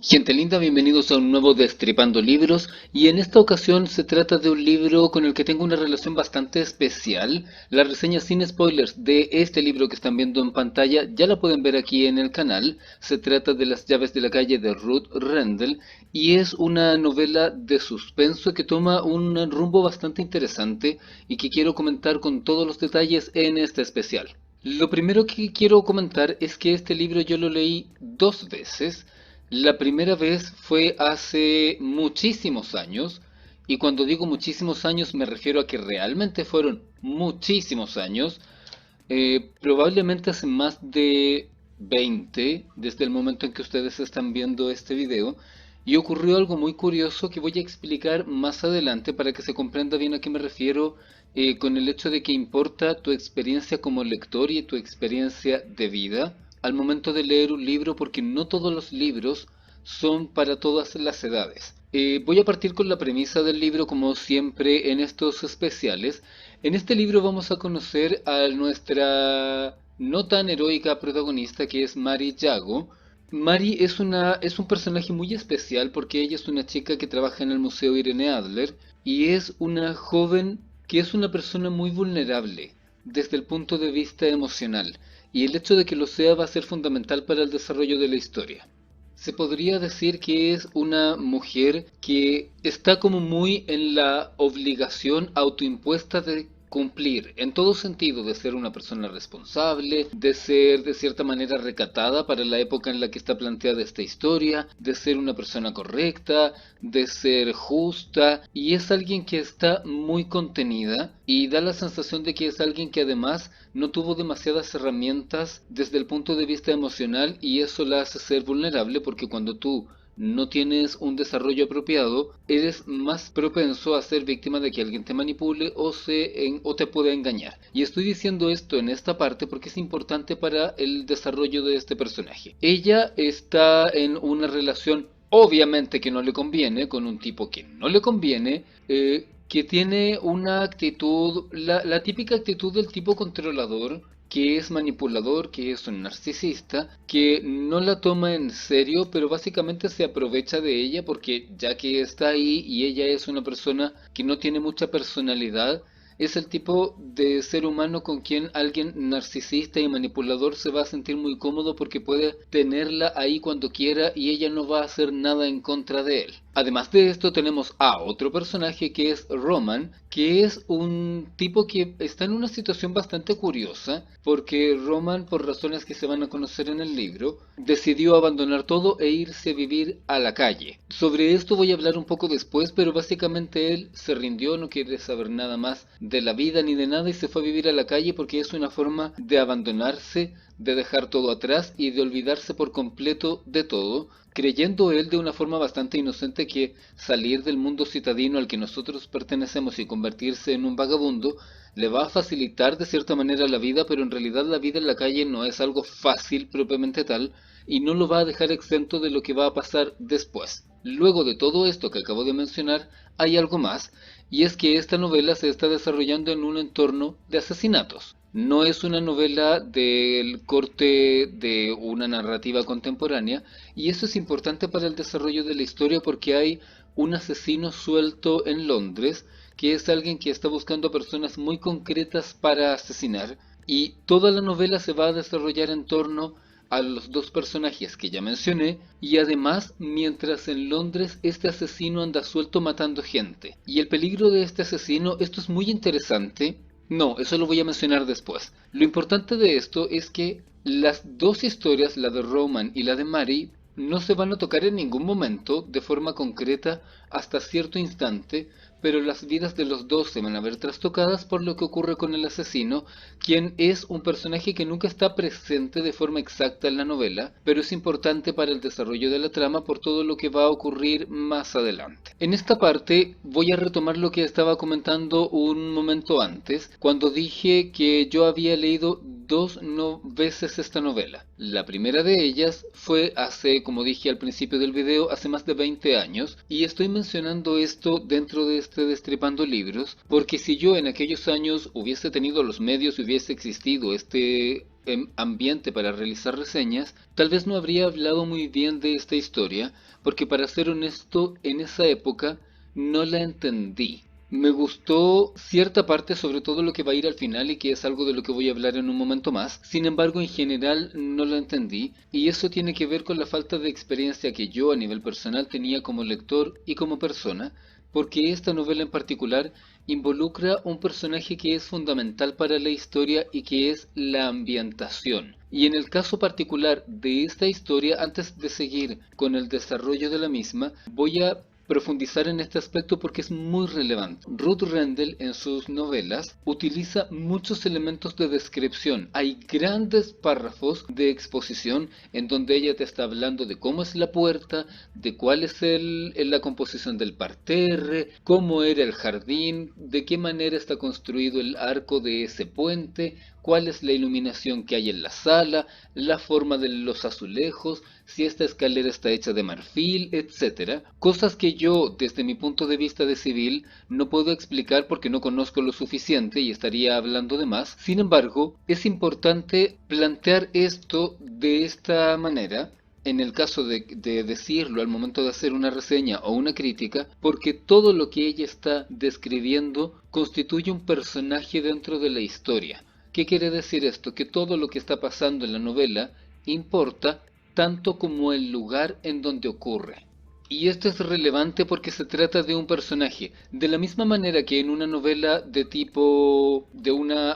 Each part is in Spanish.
Gente linda, bienvenidos a un nuevo Destripando Libros y en esta ocasión se trata de un libro con el que tengo una relación bastante especial. La reseña sin spoilers de este libro que están viendo en pantalla ya la pueden ver aquí en el canal. Se trata de Las llaves de la calle de Ruth Rendell y es una novela de suspenso que toma un rumbo bastante interesante y que quiero comentar con todos los detalles en este especial. Lo primero que quiero comentar es que este libro yo lo leí dos veces. La primera vez fue hace muchísimos años, y cuando digo muchísimos años me refiero a que realmente fueron muchísimos años, probablemente hace más de 20 desde el momento en que ustedes están viendo este video, y ocurrió algo muy curioso que voy a explicar más adelante para que se comprenda bien a qué me refiero con el hecho de que importa tu experiencia como lector y tu experiencia de vida al momento de leer un libro, porque no todos los libros son para todas las edades. Voy a partir con la premisa del libro como siempre en estos especiales. En este libro vamos a conocer a nuestra no tan heroica protagonista que es Mary Yago. Mary es un personaje muy especial porque ella es una chica que trabaja en el Museo Irene Adler y es una joven que es una persona muy vulnerable desde el punto de vista emocional, y el hecho de que lo sea va a ser fundamental para el desarrollo de la historia. Se podría decir que es una mujer que está como muy en la obligación autoimpuesta de cumplir, en todo sentido, de ser una persona responsable, de ser de cierta manera recatada para la época en la que está planteada esta historia, de ser una persona correcta, de ser justa, y es alguien que está muy contenida y da la sensación de que es alguien que además no tuvo demasiadas herramientas desde el punto de vista emocional, y eso la hace ser vulnerable porque cuando tú no tienes un desarrollo apropiado, eres más propenso a ser víctima de que alguien te manipule o te pueda engañar. Y estoy diciendo esto en esta parte porque es importante para el desarrollo de este personaje. Ella está en una relación obviamente que no le conviene, con un tipo que no le conviene, que tiene una actitud, la típica actitud del tipo controlador, que es manipulador, que es un narcisista, que no la toma en serio, pero básicamente se aprovecha de ella porque ya que está ahí y ella es una persona que no tiene mucha personalidad, es el tipo de ser humano con quien alguien narcisista y manipulador se va a sentir muy cómodo porque puede tenerla ahí cuando quiera y ella no va a hacer nada en contra de él. Además de esto tenemos a otro personaje que es Roman, que es un tipo que está en una situación bastante curiosa, porque Roman, por razones que se van a conocer en el libro, decidió abandonar todo e irse a vivir a la calle. Sobre esto voy a hablar un poco después, pero básicamente él se rindió, no quiere saber nada más de la vida ni de nada y se fue a vivir a la calle porque es una forma de abandonarse, de dejar todo atrás y de olvidarse por completo de todo, creyendo él de una forma bastante inocente que salir del mundo citadino al que nosotros pertenecemos y convertirse en un vagabundo le va a facilitar de cierta manera la vida, pero en realidad la vida en la calle no es algo fácil propiamente tal y no lo va a dejar exento de lo que va a pasar después. Luego de todo esto que acabo de mencionar, hay algo más, y es que esta novela se está desarrollando en un entorno de asesinatos. No es una novela del corte de una narrativa contemporánea, y eso es importante para el desarrollo de la historia porque hay un asesino suelto en Londres, que es alguien que está buscando a personas muy concretas para asesinar, y toda la novela se va a desarrollar en torno a los dos personajes que ya mencioné, y además mientras en Londres este asesino anda suelto matando gente. Y el peligro de este asesino, esto es muy interesante. No, eso lo voy a mencionar después. Lo importante de esto es que las dos historias, la de Roman y la de Mary, no se van a tocar en ningún momento de forma concreta hasta cierto instante, pero las vidas de los dos se van a ver trastocadas por lo que ocurre con el asesino, quien es un personaje que nunca está presente de forma exacta en la novela, pero es importante para el desarrollo de la trama por todo lo que va a ocurrir más adelante. En esta parte voy a retomar lo que estaba comentando un momento antes, cuando dije que yo había leído veces esta novela. La primera de ellas fue hace, como dije al principio del video, hace más de 20 años, y estoy mencionando esto dentro de este Destripando Libros, porque si yo en aquellos años hubiese tenido los medios y hubiese existido este ambiente para realizar reseñas, tal vez no habría hablado muy bien de esta historia, porque para ser honesto, en esa época no la entendí. Me gustó cierta parte, sobre todo lo que va a ir al final y que es algo de lo que voy a hablar en un momento más. Sin embargo, en general no lo entendí y eso tiene que ver con la falta de experiencia que yo a nivel personal tenía como lector y como persona, porque esta novela en particular involucra un personaje que es fundamental para la historia y que es la ambientación. Y en el caso particular de esta historia, antes de seguir con el desarrollo de la misma, voy a profundizar en este aspecto porque es muy relevante. Ruth Rendell en sus novelas utiliza muchos elementos de descripción. Hay grandes párrafos de exposición en donde ella te está hablando de cómo es la puerta, de cuál es la composición del parterre, cómo era el jardín, de qué manera está construido el arco de ese puente, cuál es la iluminación que hay en la sala, la forma de los azulejos, si esta escalera está hecha de marfil, etcétera. Cosas que yo, desde mi punto de vista de civil, no puedo explicar porque no conozco lo suficiente y estaría hablando de más. Sin embargo, es importante plantear esto de esta manera en el caso de decirlo al momento de hacer una reseña o una crítica, porque todo lo que ella está describiendo constituye un personaje dentro de la historia. ¿Qué quiere decir esto? Que todo lo que está pasando en la novela importa tanto como el lugar en donde ocurre. Y esto es relevante porque se trata de un personaje. De la misma manera que en una novela de tipo,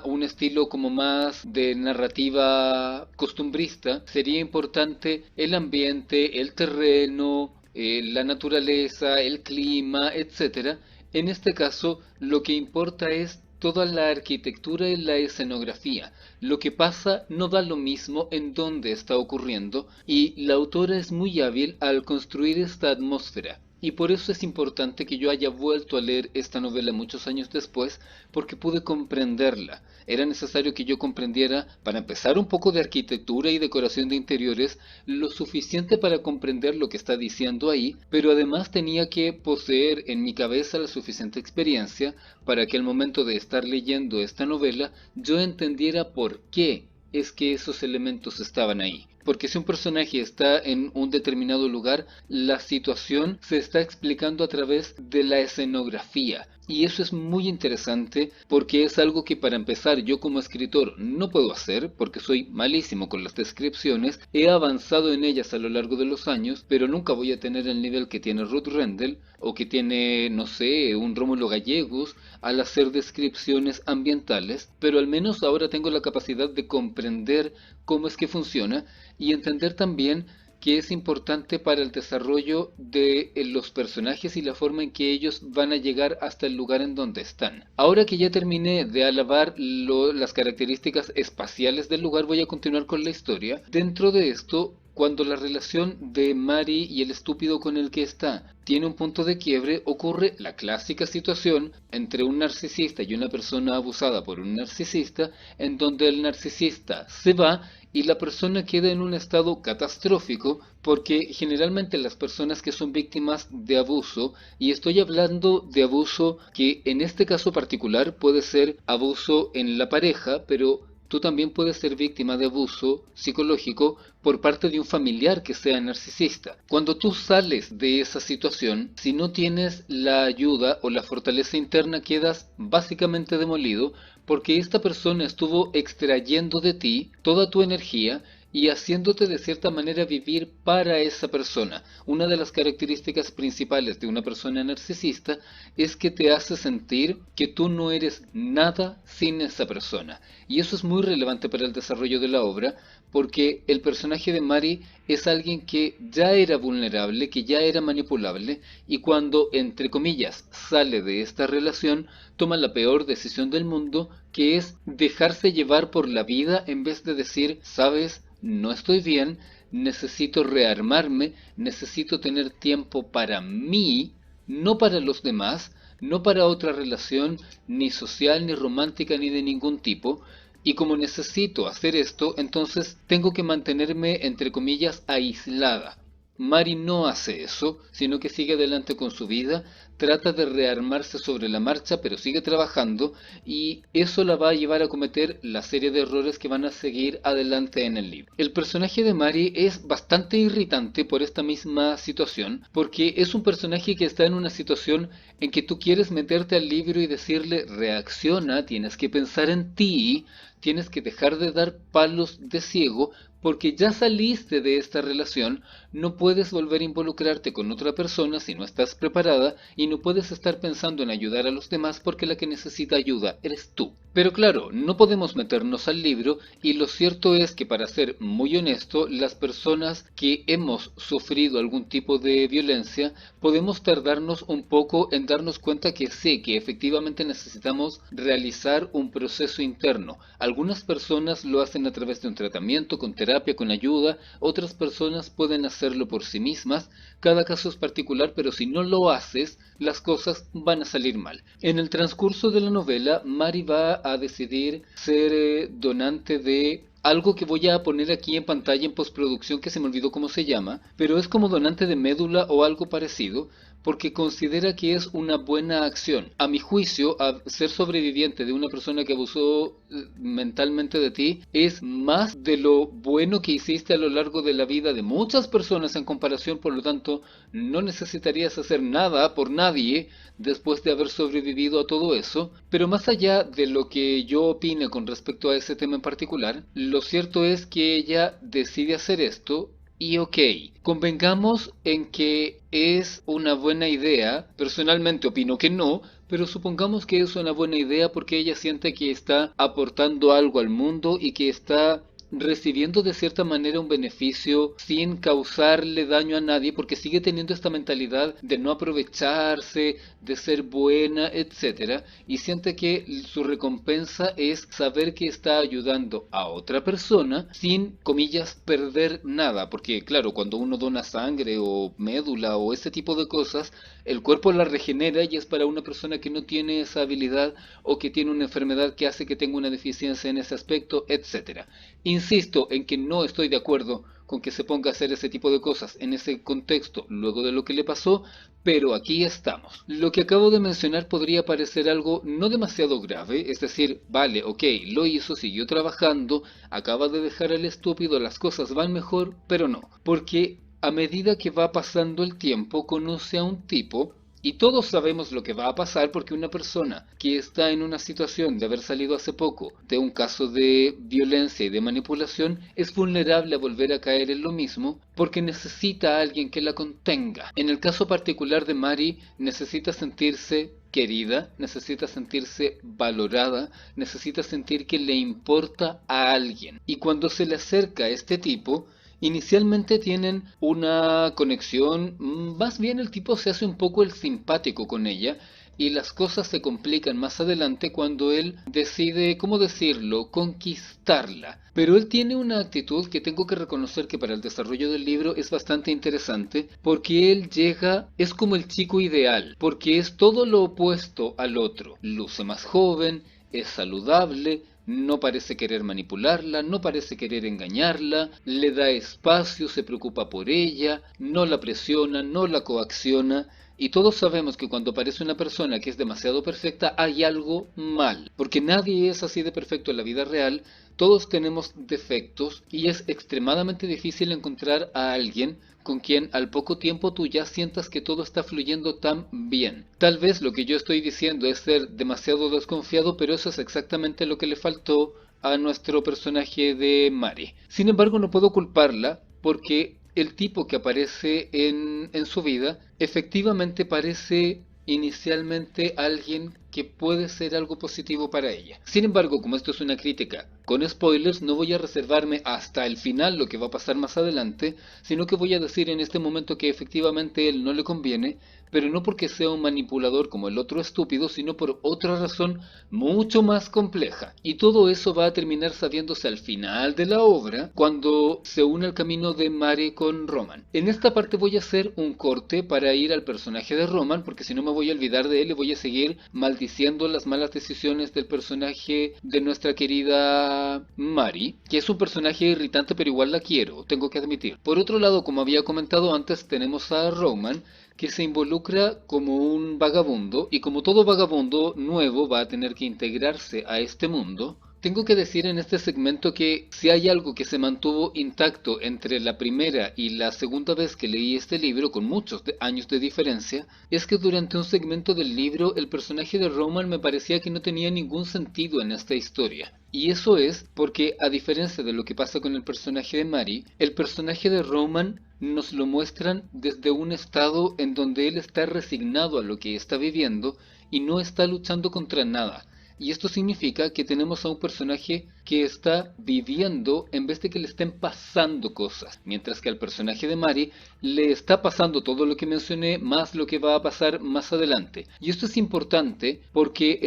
un estilo como más de narrativa costumbrista, sería importante el ambiente, el terreno, la naturaleza, el clima, etcétera. En este caso, lo que importa es toda la arquitectura y la escenografía. Lo que pasa no da lo mismo en dónde está ocurriendo y la autora es muy hábil al construir esta atmósfera. Y por eso es importante que yo haya vuelto a leer esta novela muchos años después, porque pude comprenderla. Era necesario que yo comprendiera, para empezar, un poco de arquitectura y decoración de interiores, lo suficiente para comprender lo que está diciendo ahí, pero además tenía que poseer en mi cabeza la suficiente experiencia para que al momento de estar leyendo esta novela yo entendiera por qué es que esos elementos estaban ahí. Porque si un personaje está en un determinado lugar, la situación se está explicando a través de la escenografía. Y eso es muy interesante porque es algo que para empezar yo como escritor no puedo hacer porque soy malísimo con las descripciones. He avanzado en ellas a lo largo de los años, pero nunca voy a tener el nivel que tiene Ruth Rendell o que tiene, no sé, un Rómulo Gallegos al hacer descripciones ambientales. Pero al menos ahora tengo la capacidad de comprender cómo es que funciona y entender también que es importante para el desarrollo de los personajes y la forma en que ellos van a llegar hasta el lugar en donde están. Ahora que ya terminé de alabar las características espaciales del lugar, voy a continuar con la historia. Dentro de esto, cuando la relación de Mary y el estúpido con el que está tiene un punto de quiebre, ocurre la clásica situación entre un narcisista y una persona abusada por un narcisista, en donde el narcisista se va y la persona queda en un estado catastrófico porque generalmente las personas que son víctimas de abuso, y estoy hablando de abuso que en este caso particular puede ser abuso en la pareja, pero tú también puedes ser víctima de abuso psicológico por parte de un familiar que sea narcisista. Cuando tú sales de esa situación, si no tienes la ayuda o la fortaleza interna, quedas básicamente demolido porque esta persona estuvo extrayendo de ti toda tu energía y haciéndote de cierta manera vivir para esa persona. Una de las características principales de una persona narcisista es que te hace sentir que tú no eres nada sin esa persona. Y eso es muy relevante para el desarrollo de la obra, porque el personaje de Mary es alguien que ya era vulnerable, que ya era manipulable, y cuando, entre comillas, sale de esta relación, toma la peor decisión del mundo, que es dejarse llevar por la vida en vez de decir, ¿sabes? No estoy bien, necesito rearmarme, necesito tener tiempo para mí, no para los demás, no para otra relación, ni social, ni romántica, ni de ningún tipo. Y como necesito hacer esto, entonces tengo que mantenerme, entre comillas, aislada. Mari no hace eso, sino que sigue adelante con su vida, trata de rearmarse sobre la marcha, pero sigue trabajando y eso la va a llevar a cometer la serie de errores que van a seguir adelante en el libro. El personaje de Mari es bastante irritante por esta misma situación, porque es un personaje que está en una situación en que tú quieres meterte al libro y decirle, reacciona, tienes que pensar en ti, tienes que dejar de dar palos de ciego, porque ya saliste de esta relación, no puedes volver a involucrarte con otra persona si no estás preparada y no puedes estar pensando en ayudar a los demás porque la que necesita ayuda eres tú. Pero claro, no podemos meternos al libro y lo cierto es que, para ser muy honesto, las personas que hemos sufrido algún tipo de violencia podemos tardarnos un poco en darnos cuenta que sí, que efectivamente necesitamos realizar un proceso interno. Algunas personas lo hacen a través de un tratamiento, con terapia, con ayuda, otras personas pueden hacerlo por sí mismas, cada caso es particular, pero si no lo haces, las cosas van a salir mal. En el transcurso de la novela, Mari va a decidir ser donante de algo que voy a poner aquí en pantalla en postproducción, que se me olvidó cómo se llama, pero es como donante de médula o algo parecido, porque considera que es una buena acción. A mi juicio, ser sobreviviente de una persona que abusó mentalmente de ti es más de lo bueno que hiciste a lo largo de la vida de muchas personas en comparación, por lo tanto, no necesitarías hacer nada por nadie después de haber sobrevivido a todo eso. Pero más allá de lo que yo opine con respecto a ese tema en particular, lo cierto es que ella decide hacer esto. Y ok, convengamos en que es una buena idea, personalmente opino que no, pero supongamos que es una buena idea porque ella siente que está aportando algo al mundo y que está recibiendo de cierta manera un beneficio sin causarle daño a nadie, porque sigue teniendo esta mentalidad de no aprovecharse, de ser buena, etcétera, y siente que su recompensa es saber que está ayudando a otra persona sin, comillas, perder nada, porque claro, cuando uno dona sangre o médula o ese tipo de cosas, el cuerpo la regenera y es para una persona que no tiene esa habilidad o que tiene una enfermedad que hace que tenga una deficiencia en ese aspecto, etcétera. Insisto en que no estoy de acuerdo con que se ponga a hacer ese tipo de cosas en ese contexto luego de lo que le pasó, pero aquí estamos. Lo que acabo de mencionar podría parecer algo no demasiado grave, es decir, vale, ok, lo hizo, siguió trabajando, acaba de dejar al estúpido, las cosas van mejor, pero no, porque a medida que va pasando el tiempo conoce a un tipo. Y todos sabemos lo que va a pasar porque una persona que está en una situación de haber salido hace poco de un caso de violencia y de manipulación es vulnerable a volver a caer en lo mismo porque necesita a alguien que la contenga. En el caso particular de Mari, necesita sentirse querida, necesita sentirse valorada, necesita sentir que le importa a alguien. Y cuando se le acerca a este tipo, inicialmente tienen una conexión, más bien el tipo se hace un poco el simpático con ella y las cosas se complican más adelante cuando él decide, ¿cómo decirlo?, conquistarla. Pero él tiene una actitud que tengo que reconocer que para el desarrollo del libro es bastante interesante porque él llega, es como el chico ideal, porque es todo lo opuesto al otro. Luce más joven, es saludable, no parece querer manipularla, no parece querer engañarla, le da espacio, se preocupa por ella, no la presiona, no la coacciona. Y todos sabemos que cuando aparece una persona que es demasiado perfecta hay algo mal, porque nadie es así de perfecto en la vida real, todos tenemos defectos y es extremadamente difícil encontrar a alguien con quien al poco tiempo tú ya sientas que todo está fluyendo tan bien. Tal vez lo que yo estoy diciendo es ser demasiado desconfiado, pero eso es exactamente lo que le faltó a nuestro personaje de Mari. Sin embargo, no puedo culparla porque el tipo que aparece en su vida efectivamente parece inicialmente alguien que puede ser algo positivo para ella. Sin embargo, como esto es una crítica con spoilers, no voy a reservarme hasta el final lo que va a pasar más adelante, sino que voy a decir en este momento que efectivamente a él no le conviene, pero no porque sea un manipulador como el otro estúpido, sino por otra razón mucho más compleja. Y todo eso va a terminar sabiéndose al final de la obra, cuando se une el camino de Mari con Roman. En esta parte voy a hacer un corte para ir al personaje de Roman, porque si no me voy a olvidar de él y voy a seguir maldiciendo maldiciendo las malas decisiones del personaje de nuestra querida Mari, que es un personaje irritante pero igual la quiero, tengo que admitir. Por otro lado, como había comentado antes, tenemos a Roman, que se involucra como un vagabundo, y como todo vagabundo nuevo va a tener que integrarse a este mundo. Tengo que decir en este segmento que si hay algo que se mantuvo intacto entre la primera y la segunda vez que leí este libro, con muchos años de diferencia, es que durante un segmento del libro el personaje de Roman me parecía que no tenía ningún sentido en esta historia. Y eso es porque, a diferencia de lo que pasa con el personaje de Mari, el personaje de Roman nos lo muestran desde un estado en donde él está resignado a lo que está viviendo y no está luchando contra nada. Y esto significa que tenemos a un personaje que está viviendo en vez de que le estén pasando cosas. Mientras que al personaje de Mari le está pasando todo lo que mencioné, más lo que va a pasar más adelante. Y esto es importante porque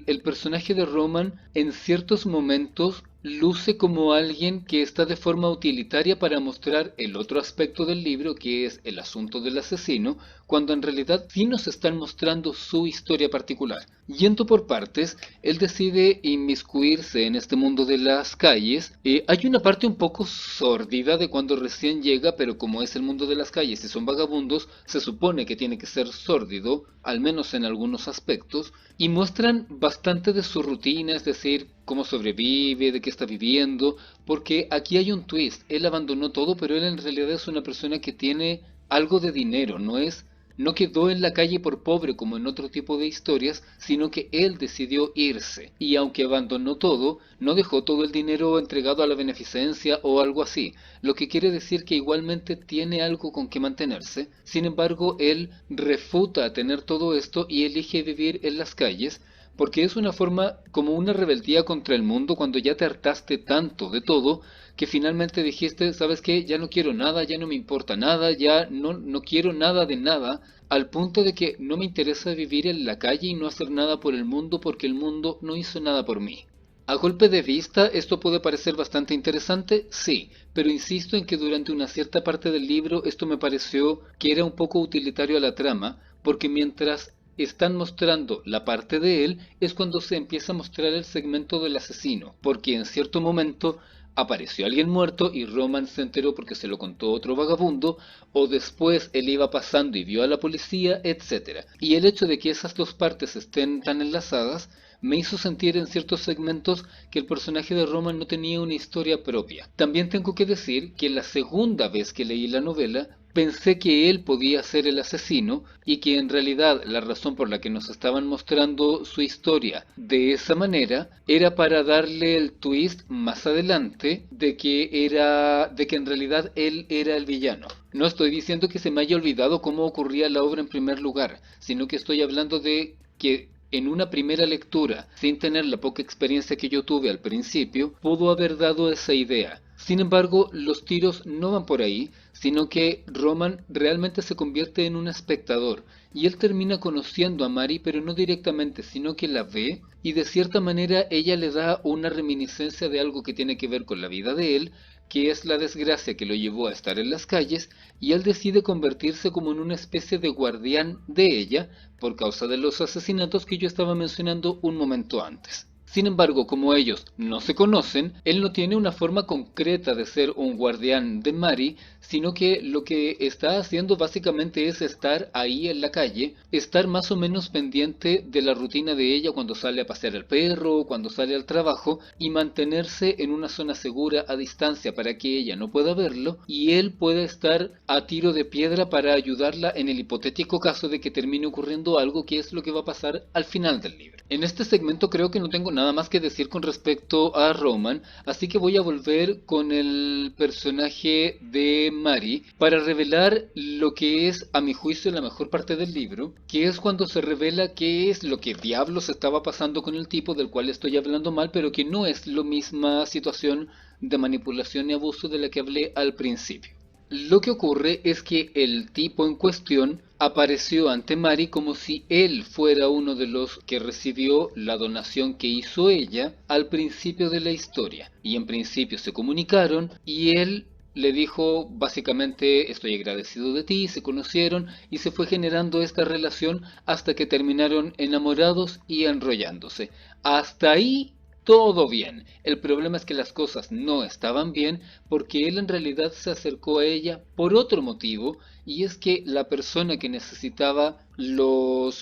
el personaje de Roman en ciertos momentos luce como alguien que está de forma utilitaria para mostrar el otro aspecto del libro, que es el asunto del asesino, cuando en realidad sí nos están mostrando su historia particular. Yendo por partes, él decide inmiscuirse en este mundo de las calles. Hay una parte un poco sórdida de cuando recién llega, pero como es el mundo de las calles y son vagabundos, se supone que tiene que ser sórdido, al menos en algunos aspectos, y muestran bastante de su rutina, es decir, cómo sobrevive, de qué está viviendo, porque aquí hay un twist. Él abandonó todo, pero él en realidad es una persona que tiene algo de dinero, no quedó en la calle por pobre como en otro tipo de historias, sino que él decidió irse. Y aunque abandonó todo, no dejó todo el dinero entregado a la beneficencia o algo así, lo que quiere decir que igualmente tiene algo con que mantenerse. Sin embargo, él refuta tener todo esto y elige vivir en las calles, porque es una forma como una rebeldía contra el mundo cuando ya te hartaste tanto de todo que finalmente dijiste, ¿sabes qué? Ya no quiero nada, ya no me importa nada, ya no quiero nada de nada, al punto de que no me interesa vivir en la calle y no hacer nada por el mundo porque el mundo no hizo nada por mí. A golpe de vista, esto puede parecer bastante interesante, sí, pero insisto en que durante una cierta parte del libro esto me pareció que era un poco utilitario a la trama, porque mientras están mostrando la parte de él, es cuando se empieza a mostrar el segmento del asesino, porque en cierto momento apareció alguien muerto y Roman se enteró porque se lo contó otro vagabundo, o después él iba pasando y vio a la policía, etc. Y el hecho de que esas dos partes estén tan enlazadas me hizo sentir en ciertos segmentos que el personaje de Roman no tenía una historia propia. También tengo que decir que la segunda vez que leí la novela pensé que él podía ser el asesino y que en realidad la razón por la que nos estaban mostrando su historia de esa manera era para darle el twist más adelante de que en realidad él era el villano. No estoy diciendo que se me haya olvidado cómo ocurría la obra en primer lugar, sino que estoy hablando de que en una primera lectura, sin tener la poca experiencia que yo tuve al principio, pudo haber dado esa idea. Sin embargo, los tiros no van por ahí, sino que Roman realmente se convierte en un espectador, y él termina conociendo a Mari, pero no directamente, sino que la ve, y de cierta manera ella le da una reminiscencia de algo que tiene que ver con la vida de él, que es la desgracia que lo llevó a estar en las calles, y él decide convertirse como en una especie de guardián de ella, por causa de los asesinatos que yo estaba mencionando un momento antes. Sin embargo, como ellos no se conocen, él no tiene una forma concreta de ser un guardián de Mari, sino que lo que está haciendo básicamente es estar ahí en la calle, estar más o menos pendiente de la rutina de ella cuando sale a pasear al perro, cuando sale al trabajo, y mantenerse en una zona segura a distancia para que ella no pueda verlo, y él pueda estar a tiro de piedra para ayudarla en el hipotético caso de que termine ocurriendo algo, que es lo que va a pasar al final del libro. En este segmento creo que no tengo nada más que decir con respecto a Roman, así que voy a volver con el personaje de Mari para revelar lo que es, a mi juicio, la mejor parte del libro, que es cuando se revela qué es lo que diablos estaba pasando con el tipo del cual estoy hablando mal, pero que no es la misma situación de manipulación y abuso de la que hablé al principio. Lo que ocurre es que el tipo en cuestión apareció ante Mari como si él fuera uno de los que recibió la donación que hizo ella al principio de la historia. Y en principio se comunicaron y él le dijo básicamente estoy agradecido de ti, se conocieron y se fue generando esta relación hasta que terminaron enamorados y enrollándose. Hasta ahí todo bien. El problema es que las cosas no estaban bien porque él en realidad se acercó a ella por otro motivo y es que la persona que necesitaba la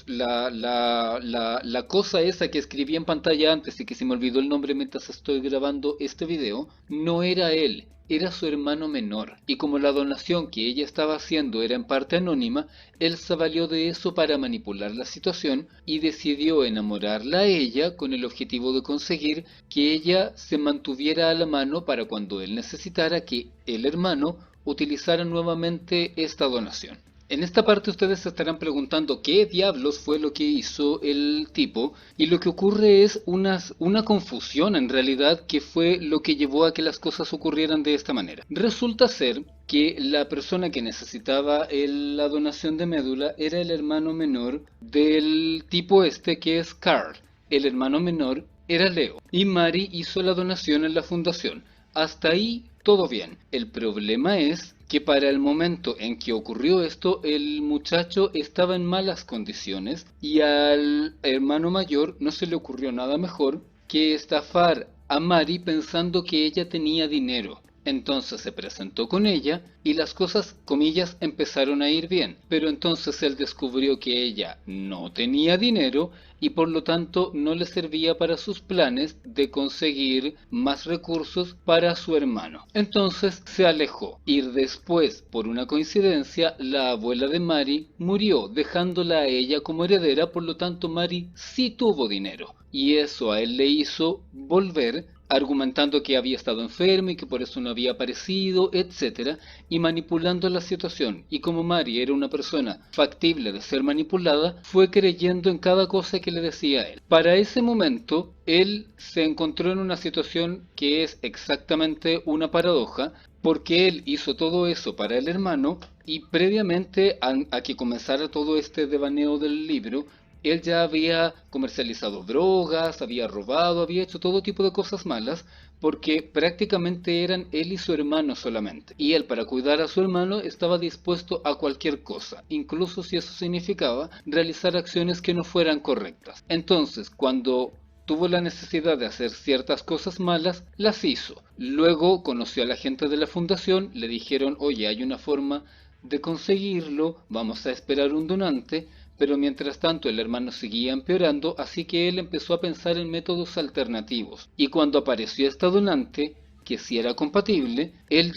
cosa esa que escribí en pantalla antes y que se me olvidó el nombre mientras estoy grabando este video, no era él, era su hermano menor. Y como la donación que ella estaba haciendo era en parte anónima, él se valió de eso para manipular la situación y decidió enamorarla a ella con el objetivo de conseguir que ella se mantuviera a la mano para cuando él necesitara que el hermano utilizara nuevamente esta donación. En esta parte ustedes se estarán preguntando qué diablos fue lo que hizo el tipo y lo que ocurre es una confusión en realidad que fue lo que llevó a que las cosas ocurrieran de esta manera. Resulta ser que la persona que necesitaba la donación de médula era el hermano menor del tipo este que es Carl. El hermano menor era Leo y Mari hizo la donación en la fundación. Hasta ahí todo bien. El problema es que para el momento en que ocurrió esto, el muchacho estaba en malas condiciones y al hermano mayor no se le ocurrió nada mejor que estafar a Mari pensando que ella tenía dinero. Entonces se presentó con ella y las cosas, comillas, empezaron a ir bien. Pero entonces él descubrió que ella no tenía dinero y por lo tanto no le servía para sus planes de conseguir más recursos para su hermano. Entonces se alejó y después, por una coincidencia, la abuela de Mari murió, dejándola a ella como heredera, por lo tanto Mari sí tuvo dinero. Y eso a él le hizo volver argumentando que había estado enfermo y que por eso no había aparecido, etcétera, y manipulando la situación. Y como Mari era una persona factible de ser manipulada, fue creyendo en cada cosa que le decía a él. Para ese momento, él se encontró en una situación que es exactamente una paradoja, porque él hizo todo eso para el hermano y previamente a que comenzara todo este devaneo del libro, él ya había comercializado drogas, había robado, había hecho todo tipo de cosas malas, porque prácticamente eran él y su hermano solamente. Y él, para cuidar a su hermano, estaba dispuesto a cualquier cosa, incluso si eso significaba realizar acciones que no fueran correctas. Entonces, cuando tuvo la necesidad de hacer ciertas cosas malas, las hizo. Luego conoció a la gente de la fundación, le dijeron, oye, hay una forma de conseguirlo, vamos a esperar un donante, pero mientras tanto el hermano seguía empeorando, así que él empezó a pensar en métodos alternativos. Y cuando apareció esta donante, que si era compatible, él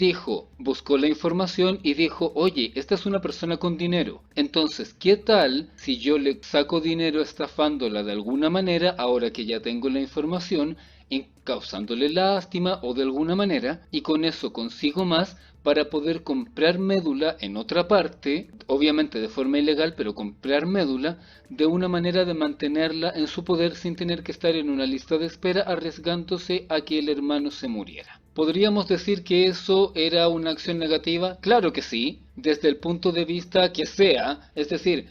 buscó la información y dijo, oye, esta es una persona con dinero. Entonces, ¿qué tal si yo le saco dinero estafándola de alguna manera, ahora que ya tengo la información, causándole lástima o de alguna manera, y con eso consigo más para poder comprar médula en otra parte, obviamente de forma ilegal, pero comprar médula de una manera de mantenerla en su poder sin tener que estar en una lista de espera arriesgándose a que el hermano se muriera? ¿Podríamos decir que eso era una acción negativa? Claro que sí, desde el punto de vista que sea. Es decir,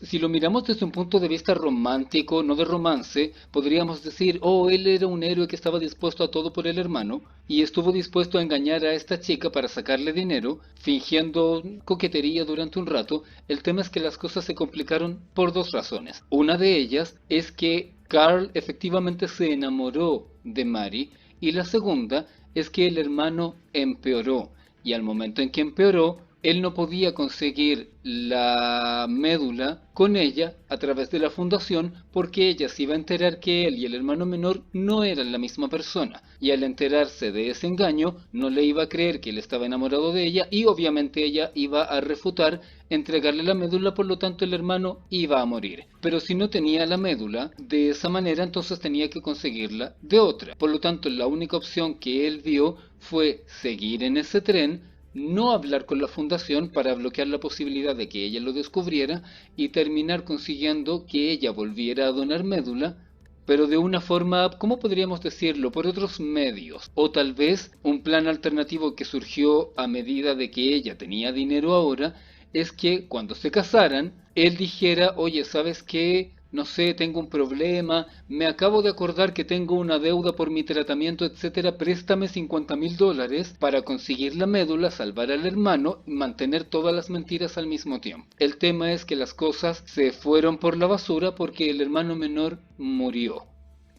si lo miramos desde un punto de vista romántico, no de romance, podríamos decir, oh, él era un héroe que estaba dispuesto a todo por el hermano y estuvo dispuesto a engañar a esta chica para sacarle dinero, fingiendo coquetería durante un rato. El tema es que las cosas se complicaron por dos razones. Una de ellas es que Carl efectivamente se enamoró de Mari y la segunda es que el hermano empeoró y al momento en que empeoró, él no podía conseguir la médula con ella a través de la fundación porque ella se iba a enterar que él y el hermano menor no eran la misma persona y al enterarse de ese engaño no le iba a creer que él estaba enamorado de ella y obviamente ella iba a refutar entregarle la médula, por lo tanto el hermano iba a morir. Pero si no tenía la médula de esa manera, entonces tenía que conseguirla de otra. Por lo tanto, la única opción que él vio fue seguir en ese tren, no hablar con la fundación para bloquear la posibilidad de que ella lo descubriera y terminar consiguiendo que ella volviera a donar médula, pero de una forma, ¿cómo podríamos decirlo? Por otros medios. O tal vez un plan alternativo que surgió a medida de que ella tenía dinero ahora, es que cuando se casaran, él dijera, oye, ¿sabes qué? no sé, tengo un problema, me acabo de acordar que tengo una deuda por mi tratamiento, etcétera, préstame $50,000 para conseguir la médula, salvar al hermano y mantener todas las mentiras al mismo tiempo. El tema es que las cosas se fueron por la basura porque el hermano menor murió.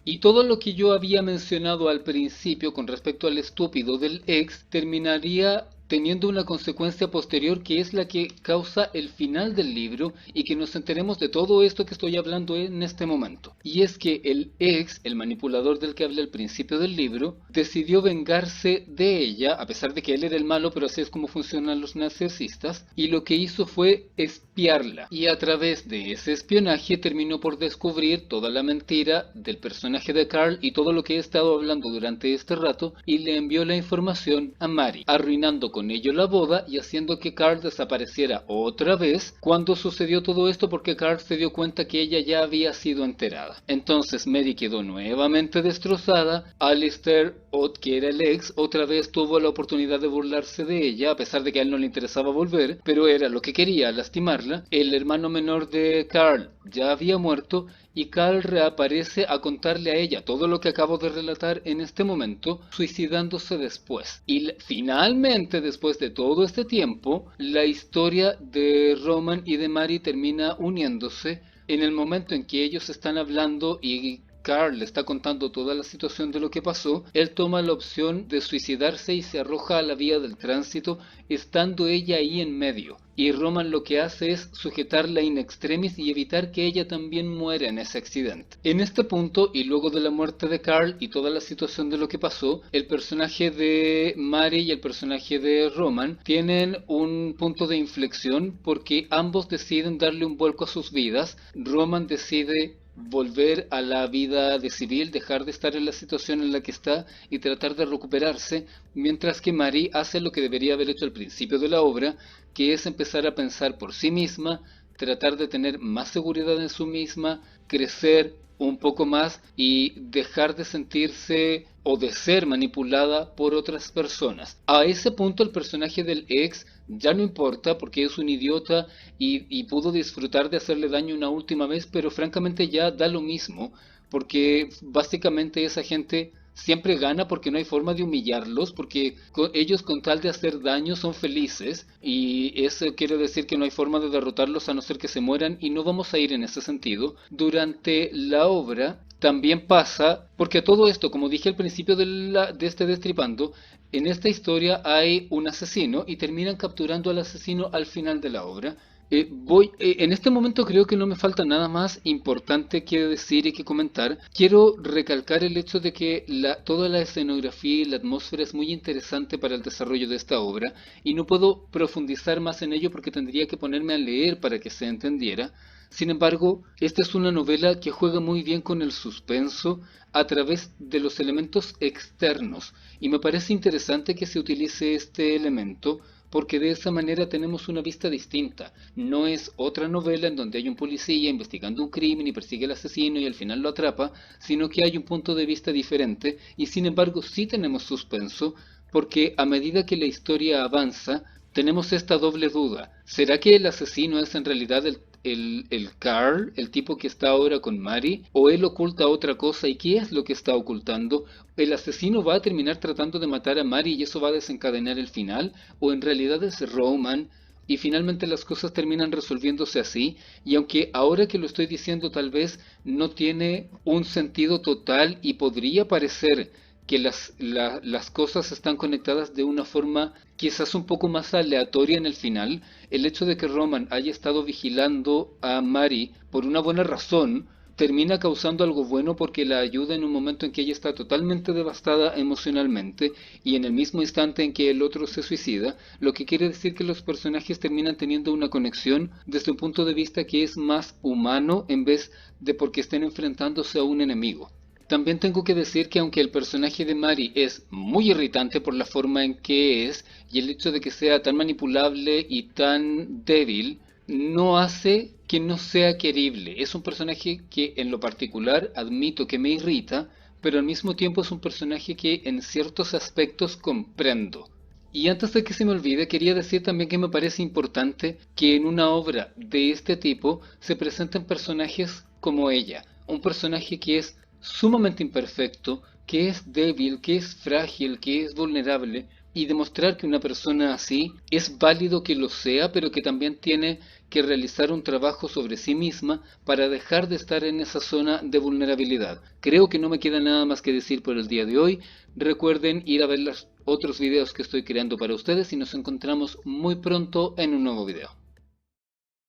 Y todo lo que yo había mencionado al principio con respecto al estúpido del ex terminaría teniendo una consecuencia posterior que es la que causa el final del libro y que nos enteremos de todo esto que estoy hablando en este momento. Y es que el ex, el manipulador del que hablé al principio del libro, decidió vengarse de ella, a pesar de que él era el malo, pero así es como funcionan los narcisistas, y lo que hizo fue espiarla. Y a través de ese espionaje terminó por descubrir toda la mentira del personaje de Carl y todo lo que he estado hablando durante este rato, y le envió la información a Mary, arruinando con ello la boda y haciendo que Carl desapareciera otra vez cuando sucedió todo esto, porque Carl se dio cuenta que ella ya había sido enterada. Entonces Mary quedó nuevamente destrozada. Alistair, que era el ex, otra vez tuvo la oportunidad de burlarse de ella, a pesar de que a él no le interesaba volver, pero era lo que quería, lastimarla. El hermano menor de Carl ya había muerto y Carl reaparece a contarle a ella todo lo que acabo de relatar en este momento, suicidándose después. Y finalmente, después de todo este tiempo, la historia de Roman y de Mary termina uniéndose en el momento en que ellos están hablando y Carl le está contando toda la situación de lo que pasó. Él toma la opción de suicidarse y se arroja a la vía del tránsito, estando ella ahí en medio. Y Roman lo que hace es sujetarla in extremis y evitar que ella también muera en ese accidente. En este punto, y luego de la muerte de Carl y toda la situación de lo que pasó, el personaje de Mary y el personaje de Roman tienen un punto de inflexión porque ambos deciden darle un vuelco a sus vidas. Roman decide volver a la vida de civil, dejar de estar en la situación en la que está y tratar de recuperarse, mientras que Mary hace lo que debería haber hecho al principio de la obra, que es empezar a pensar por sí misma, tratar de tener más seguridad en sí misma, crecer un poco más y dejar de sentirse o de ser manipulada por otras personas. A ese punto el personaje del ex ya no importa porque es un idiota y pudo disfrutar de hacerle daño una última vez, pero francamente ya da lo mismo, porque básicamente esa gente siempre gana porque no hay forma de humillarlos, porque ellos con tal de hacer daño son felices y eso quiere decir que no hay forma de derrotarlos a no ser que se mueran y no vamos a ir en ese sentido. Durante la obra también pasa, porque todo esto, como dije al principio de este Destripando, en esta historia hay un asesino y terminan capturando al asesino al final de la obra. En este momento creo que no me falta nada más importante que decir y que comentar. Quiero recalcar el hecho de que toda la escenografía y la atmósfera es muy interesante para el desarrollo de esta obra y no puedo profundizar más en ello porque tendría que ponerme a leer para que se entendiera. Sin embargo, esta es una novela que juega muy bien con el suspenso a través de los elementos externos y me parece interesante que se utilice este elemento porque de esa manera tenemos una vista distinta. No es otra novela en donde hay un policía investigando un crimen y persigue al asesino y al final lo atrapa, sino que hay un punto de vista diferente y sin embargo sí tenemos suspenso porque a medida que la historia avanza tenemos esta doble duda. ¿Será que el asesino es en realidad el Carl, el tipo que está ahora con Mary? ¿O él oculta otra cosa? ¿Y qué es lo que está ocultando? ¿El asesino va a terminar tratando de matar a Mary y eso va a desencadenar el final? ¿O en realidad es Roman? Y finalmente las cosas terminan resolviéndose así, y aunque ahora que lo estoy diciendo tal vez no tiene un sentido total y podría parecer que las cosas están conectadas de una forma quizás un poco más aleatoria en el final, el hecho de que Roman haya estado vigilando a Mary por una buena razón, termina causando algo bueno porque la ayuda en un momento en que ella está totalmente devastada emocionalmente y en el mismo instante en que el otro se suicida, lo que quiere decir que los personajes terminan teniendo una conexión desde un punto de vista que es más humano en vez de porque estén enfrentándose a un enemigo. También tengo que decir que aunque el personaje de Mary es muy irritante por la forma en que es y el hecho de que sea tan manipulable y tan débil, no hace que no sea querible. Es un personaje que en lo particular admito que me irrita, pero al mismo tiempo es un personaje que en ciertos aspectos comprendo. Y antes de que se me olvide, quería decir también que me parece importante que en una obra de este tipo se presenten personajes como ella, un personaje que es sumamente imperfecto, que es débil, que es frágil, que es vulnerable, y demostrar que una persona así es válido que lo sea, pero que también tiene que realizar un trabajo sobre sí misma para dejar de estar en esa zona de vulnerabilidad. Creo que no me queda nada más que decir por el día de hoy. Recuerden ir a ver los otros videos que estoy creando para ustedes y nos encontramos muy pronto en un nuevo video.